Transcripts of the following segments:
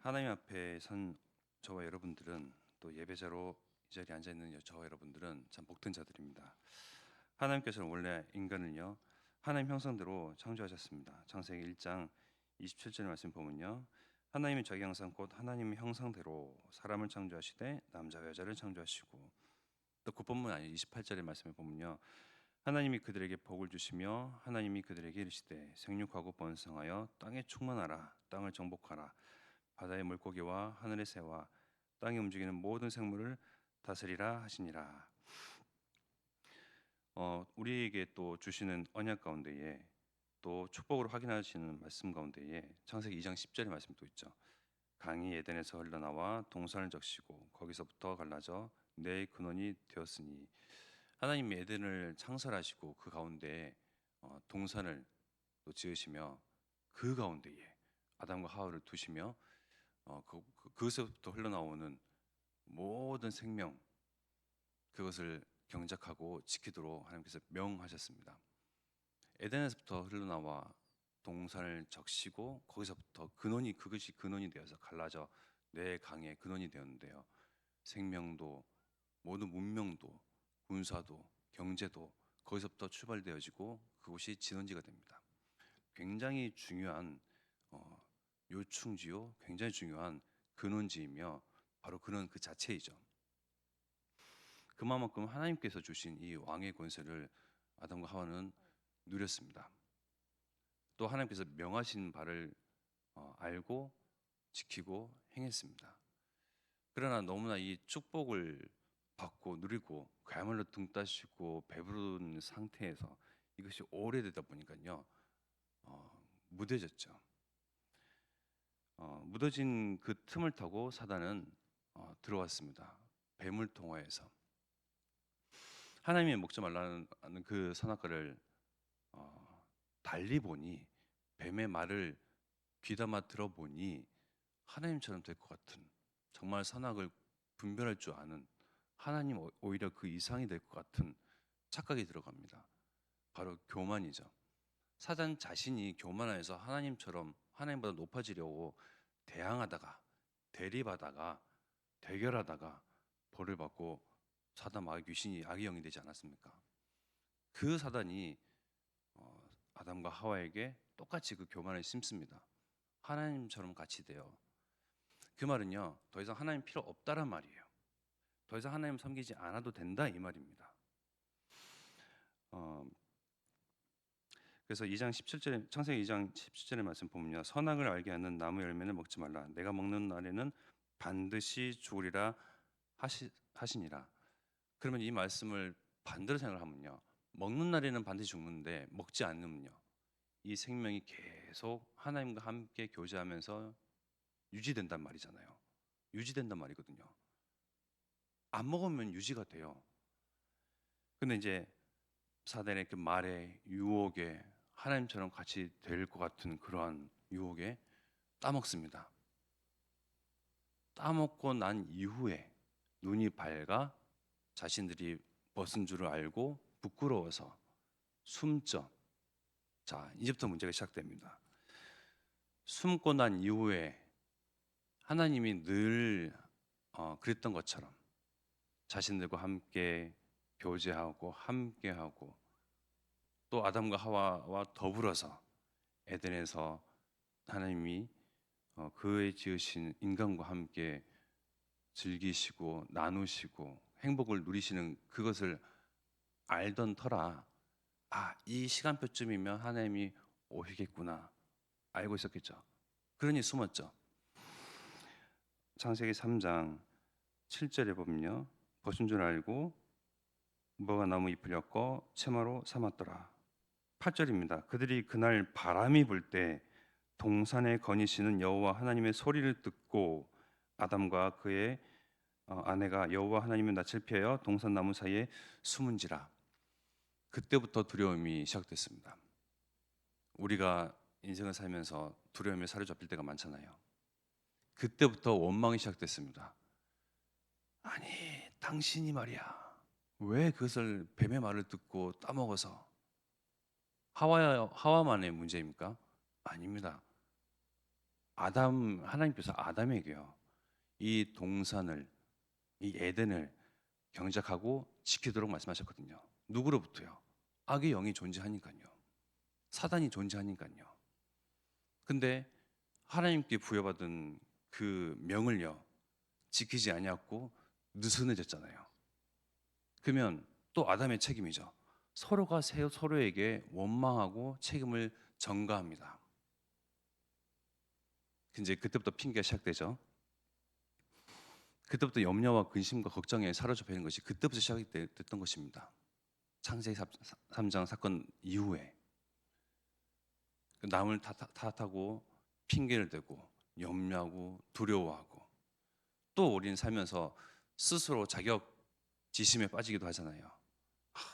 하나님 앞에 선 저와 여러분들은, 또 예배자로 이 자리에 앉아 있는 저와 여러분들은 참 복된 자들입니다. 하나님께서는 원래 인간을요 하나님 형상대로 창조하셨습니다. 창세기 1장 27절 말씀 보면요, 하나님이 자기 형상 곧 하나님의 형상대로 사람을 창조하시되 남자와 여자를 창조하시고, 또 그뿐만 아니라 28절의 말씀에 보면요, 하나님이 그들에게 복을 주시며 하나님이 그들에게 이르시되 생육하고 번성하여 땅에 충만하라, 땅을 정복하라, 바다의 물고기와 하늘의 새와 땅에 움직이는 모든 생물을 다스리라 하시니라. 우리에게 또 주시는 언약 가운데에, 또 축복으로 확인하시는 말씀 가운데에 창세기 2장 10절의 말씀도 있죠. 강이 에덴에서 흘러나와 동산을 적시고 거기서부터 갈라져 내 근원이 되었으니, 하나님이 에덴을 창설하시고 그 가운데 동산을 또 지으시며 그 가운데에 아담과 하와를 두시며 그것에서부터 흘러나오는 모든 생명, 그것을 경작하고 지키도록 하나님께서 명하셨습니다. 에덴에서부터 흘러나와 동산을 적시고 거기서부터 그것이 근원이 되어서 갈라져 네 강의 근원이 되었는데요, 생명도 모든 문명도 군사도 경제도 거기서부터 출발되어지고 그곳이 진원지가 됩니다. 굉장히 중요한 요충지요, 굉장히 중요한 근원지이며 바로 근원 그 자체이죠. 그만큼 하나님께서 주신 이 왕의 권세를 아담과 하와는 누렸습니다. 또 하나님께서 명하신 바를 알고 지키고 행했습니다. 그러나 너무나 이 축복을 받고 누리고 그야말로 등 따시고 배부른 상태에서 이것이 오래되다 보니까요, 무뎌졌죠. 무뎌진 그 틈을 타고 사단은 들어왔습니다. 뱀을 통하여서 하나님의 먹지 말라는 그 선악과를 달리 보니, 뱀의 말을 귀담아 들어보니 하나님처럼 될 것 같은, 정말 선악을 분별할 줄 아는, 하나님 오히려 그 이상이 될 것 같은 착각이 들어갑니다. 바로 교만이죠. 사단 자신이 교만하여서 하나님처럼, 하나님보다 높아지려고 대항하다가 대립하다가 대결하다가 벌을 받고 사단 마귀 귀신이 악의 영이 되지 않았습니까? 그 사단이 아담과 하와에게 똑같이 그 교만을 심습니다. 하나님처럼 같이 돼요. 그 말은요, 더 이상 하나님 필요 없다란 말이에요. 더 이상 하나님 섬기지 않아도 된다 이 말입니다. 그래서 2장 17절, 창세기 2장 17절의 말씀 보면요, 선악을 알게 하는 나무 열매는 먹지 말라, 내가 먹는 날에는 반드시 죽으리라 하시니라. 그러면 이 말씀을 반대로 생각하면요, 먹는 날에는 반드시 죽는데 먹지 않으면요, 이 생명이 계속 하나님과 함께 교제하면서 유지된단 말이잖아요. 유지된단 말이거든요. 안 먹으면 유지가 돼요. 근데 이제 사단의 그 말에, 유혹에, 하나님처럼 같이 될 것 같은 그러한 유혹에 따먹습니다. 따먹고 난 이후에 눈이 밝아 자신들이 벗은 줄을 알고 부끄러워서 숨죠. 자, 이제부터 문제가 시작됩니다. 숨고 난 이후에 하나님이 늘 그랬던 것처럼 자신들과 함께 교제하고 함께하고, 또 아담과 하와와 더불어서 에덴에서 하나님이 그의 지으신 인간과 함께 즐기시고 나누시고 행복을 누리시는 그것을 알던 터라, 이 시간표쯤이면 하나님이 오시겠구나 알고 있었겠죠. 그러니 숨었죠. 창세기 3장 7절에 보면요, 벗은 줄 알고 무화과 나무 잎을 엮어 채마로 삼았더라. 8절입니다. 그들이 그날 바람이 불 때 동산에 거니시는 여호와 하나님의 소리를 듣고 아담과 그의 아내가 여호와 하나님의 낯을 피하여 동산 나무 사이에 숨은지라. 그때부터 두려움이 시작됐습니다. 우리가 인생을 살면서 두려움에 사로잡힐 때가 많잖아요. 그때부터 원망이 시작됐습니다. 아니, 당신이 말이야, 왜 그것을 뱀의 말을 듣고 따먹어서? 하와만의 문제입니까? 아닙니다. 하나님께서 아담에게요, 이 동산을, 이 에덴을 경작하고 지키도록 말씀하셨거든요. 누구로부터요? 악의 영이 존재하니까요. 사단이 존재하니까요. 근데 하나님께 부여받은 그 명을요, 지키지 아니하고 느슨해졌잖아요. 그러면 또 아담의 책임이죠. 서로가 서로에게 원망하고 책임을 전가합니다. 이제 그때부터 핑계가 시작되죠. 그때부터 염려와 근심과 걱정에 사로잡혀 있는 것이 그때부터 시작이 됐던 것입니다. 창세기 3장 사건 이후에 남을 탓하고 핑계를 대고 염려하고 두려워하고, 또 우리는 살면서 스스로 자격지심에 빠지기도 하잖아요.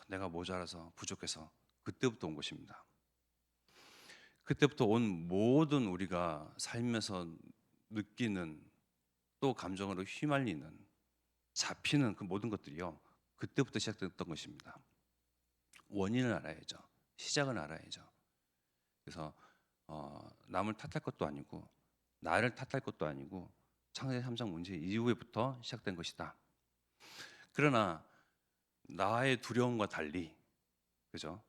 내가 모자라서 부족해서. 그때부터 온 것입니다. 그때부터 온 모든 우리가 살면서 느끼는, 또 감정으로 휘말리는, 잡히는 그 모든 것들이요, 그때부터 시작됐던 것입니다. 원인을 알아야죠. 시작을 알아야죠. 그래서 남을 탓할 것도 아니고 나를 탓할 것도 아니고 창세기 3장 문제 이후에부터 시작된 것이다. 그러나 나의 두려움과 달리, 그죠?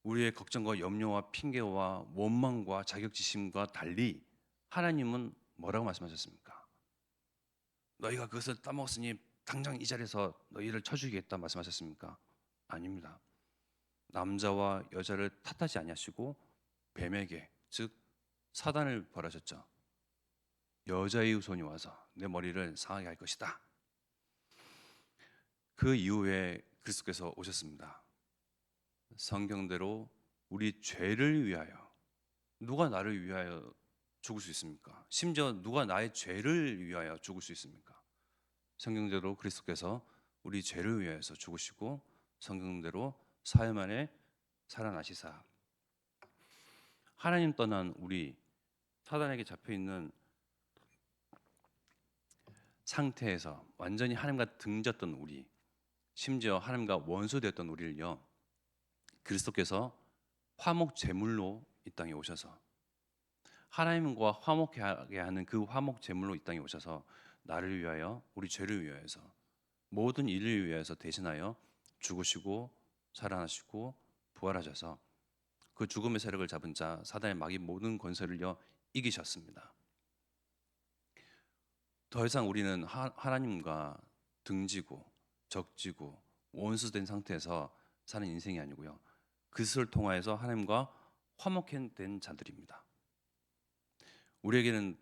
우리의 걱정과 염려와 핑계와 원망과 자격지심과 달리 하나님은 뭐라고 말씀하셨습니까? 너희가 그것을 따먹었으니 당장 이 자리에서 너희를 쳐 죽이겠다 말씀하셨습니까? 아닙니다. 남자와 여자를 탓하지 아니하시고 뱀에게, 즉 사단을 벌하셨죠. 여자의 후손이 와서 내 머리를 상하게 할 것이다. 그 이후에 그리스도께서 오셨습니다. 성경대로 우리 죄를 위하여. 누가 나를 위하여 죽을 수 있습니까? 심지어 누가 나의 죄를 위하여 죽을 수 있습니까? 성경대로 그리스도께서 우리 죄를 위하여서 죽으시고 성경대로 사흘 만에 살아나시사 하나님 떠난 우리, 사단에게 잡혀 있는 상태에서 완전히 하나님과 등졌던 우리, 심지어 하나님과 원수되었던 우리를요, 그리스도께서 화목 제물로 이 땅에 오셔서 하나님과 화목하게 하는 그 화목 제물로 이 땅에 오셔서 나를 위하여, 우리 죄를 위하여서, 모든 일을 위하여서 대신하여 죽으시고 살아나시고 부활하셔서 그 죽음의 세력을 잡은 자 사단의 마귀 모든 권세를요 이기셨습니다. 더 이상 우리는 하나님과 등지고 적지고 원수된 상태에서 사는 인생이 아니고요, 그것을 통하여서 하나님과 화목된 자들입니다. 우리에게는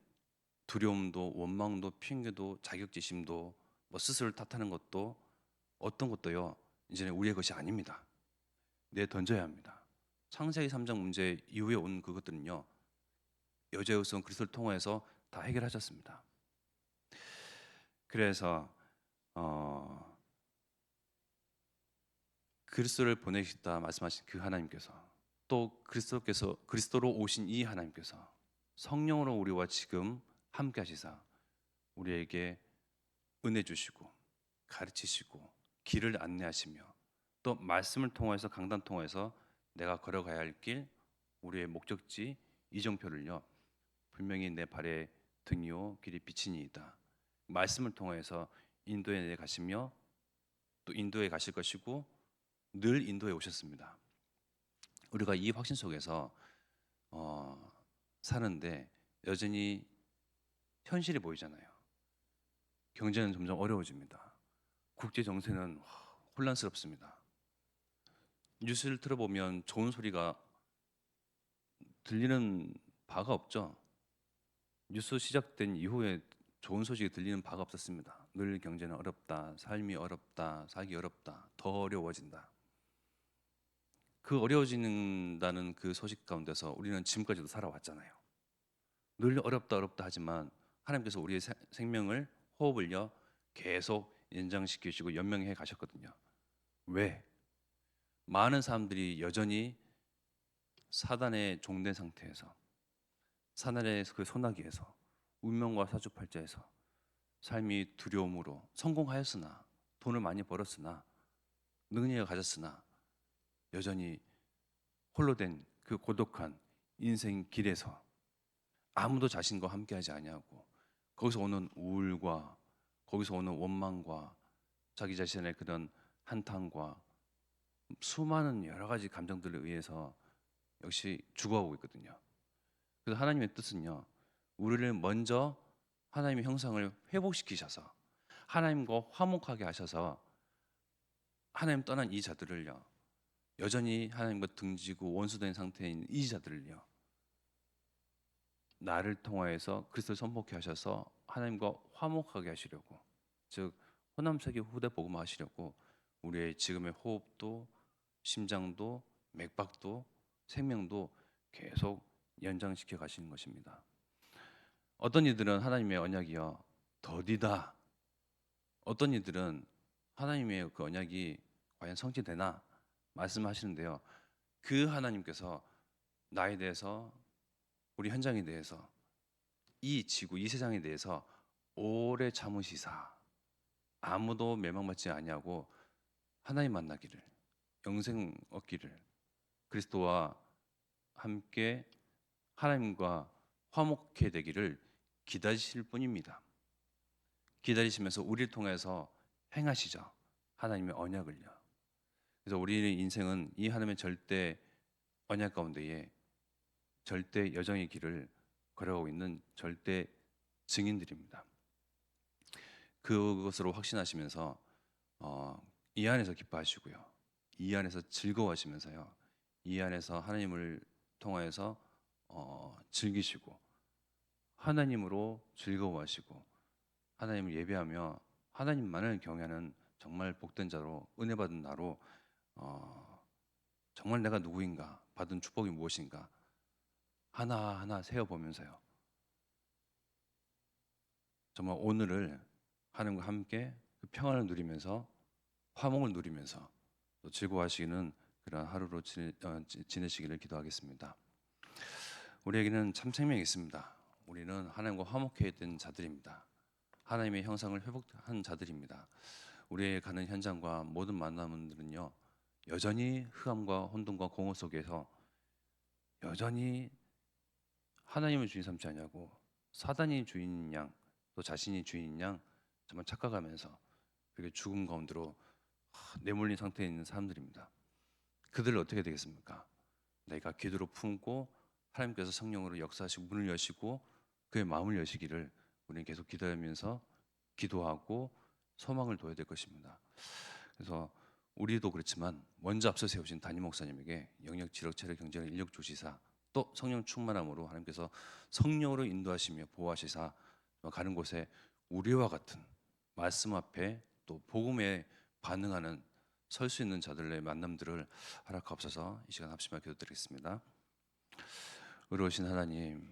두려움도 원망도 핑계도 자격지심도 스스로를 탓하는 것도 어떤 것도요 이제는 우리의 것이 아닙니다. 내던져야 합니다. 창세기 3장 문제 이후에 온 그것들은요, 여자의 후손 그리스도를 통해서 다 해결하셨습니다. 그래서 그리스도를 보내시다 말씀하신 그 하나님께서, 또 그리스도로 오신 이 하나님께서 성령으로 우리와 지금 함께 하시사 우리에게 은혜 주시고 가르치시고 길을 안내하시며, 또 말씀을 통해서 강단 통해서 내가 걸어가야 할 길, 우리의 목적지 이정표를요 분명히 내 발의 등이요 길이 빛이니이다, 말씀을 통해서 인도에 내 가시며 또 인도에 가실 것이고 늘 인도에 오셨습니다. 우리가 이 확신 속에서 사는데 여전히 현실이 보이잖아요. 경제는 점점 어려워집니다. 국제 정세는 혼란스럽습니다. 뉴스를 들어보면 좋은 소리가 들리는 바가 없죠. 뉴스 시작된 이후에 좋은 소식이 들리는 바가 없었습니다. 늘 경제는 어렵다, 삶이 어렵다, 살기 어렵다, 더 어려워진다. 그 어려워진다는 그 소식 가운데서 우리는 지금까지도 살아왔잖아요. 늘 어렵다 하지만 하나님께서 우리의 생명을, 호흡을요 계속 연장시키시고 연명해 가셨거든요. 왜? 많은 사람들이 여전히 사단의 종된 상태에서, 사단의 그 소나기에서, 운명과 사주팔자에서 삶이 두려움으로 성공하였으나, 돈을 많이 벌었으나, 능력을 가졌으나 여전히 홀로 된 그 고독한 인생 길에서 아무도 자신과 함께하지 아니하고 거기서 오는 우울과 거기서 오는 원망과 자기 자신의 그런 한탄과 수많은 여러 가지 감정들에 의해서 역시 죽어가고 있거든요. 그래서 하나님의 뜻은요, 우리를 먼저 하나님의 형상을 회복시키셔서 하나님과 화목하게 하셔서 하나님 떠난 이 자들을요, 여전히 하나님과 등지고 원수된 상태인 이 자들을요, 나를 통하여서 그리스도를 선포케 하셔서 하나님과 화목하게 하시려고, 즉 호남세계 후대 복음 하시려고 우리의 지금의 호흡도 심장도 맥박도 생명도 계속 연장시켜 가시는 것입니다. 어떤 이들은 하나님의 언약이요 더디다, 어떤 이들은 하나님의 그 언약이 과연 성취되나 말씀하시는데요, 그 하나님께서 나에 대해서, 우리 현장에 대해서, 이 지구 이 세상에 대해서 오래 참으시사 아무도 멸망받지 아니하고 하나님 만나기를, 영생 얻기를, 그리스도와 함께 하나님과 화목해 되기를 기다리실 뿐입니다. 기다리시면서 우리를 통해서 행하시죠, 하나님의 언약을요. 그래서 우리의 인생은 이 하나님의 절대 언약 가운데에 절대 여정의 길을 걸어가고 있는 절대 증인들입니다. 그것으로 확신하시면서 이 안에서 기뻐하시고요, 이 안에서 즐거워하시면서요, 이 안에서 하나님을 통하여서 즐기시고 하나님으로 즐거워하시고 하나님을 예배하며 하나님만을 경외하는 정말 복된 자로, 은혜 받은 나로 정말 내가 누구인가, 받은 축복이 무엇인가 하나하나 세어보면서요, 정말 오늘을 하나님과 함께 그 평안을 누리면서 화목을 누리면서 또 즐거워하시는 그런 하루로 지내시기를 기도하겠습니다. 우리에게는 참 생명이 있습니다. 우리는 하나님과 화목해야 된 자들입니다. 하나님의 형상을 회복한 자들입니다. 우리의 가는 현장과 모든 만남들은요, 여전히 흑암과 혼돈과 공허 속에서 여전히 하나님을 주인 삼지 않냐고 사단이 주인인 양, 또 자신이 주인인 양 정말 착각하면서 그렇게 죽음 가운데로 내몰린 상태에 있는 사람들입니다. 그들을 어떻게 되겠습니까? 내가 기도로 품고 하나님께서 성령으로 역사하시고 문을 여시고 그의 마음을 여시기를 우리는 계속 기도하면서 기도하고 소망을 둬야 될 것입니다. 그래서 우리도 그렇지만 먼저 앞서 세우신 담임 목사님에게 영역, 지력, 체력, 경제력, 인력 주시사 또 성령 충만함으로 하나님께서 성령으로 인도하시며 보호하시사 가는 곳에 우리와 같은 말씀 앞에 또 복음에 반응하는 설 수 있는 자들의 만남들을 허락하옵소서. 이 시간 합심하여 기도드리겠습니다. 의로우신 하나님,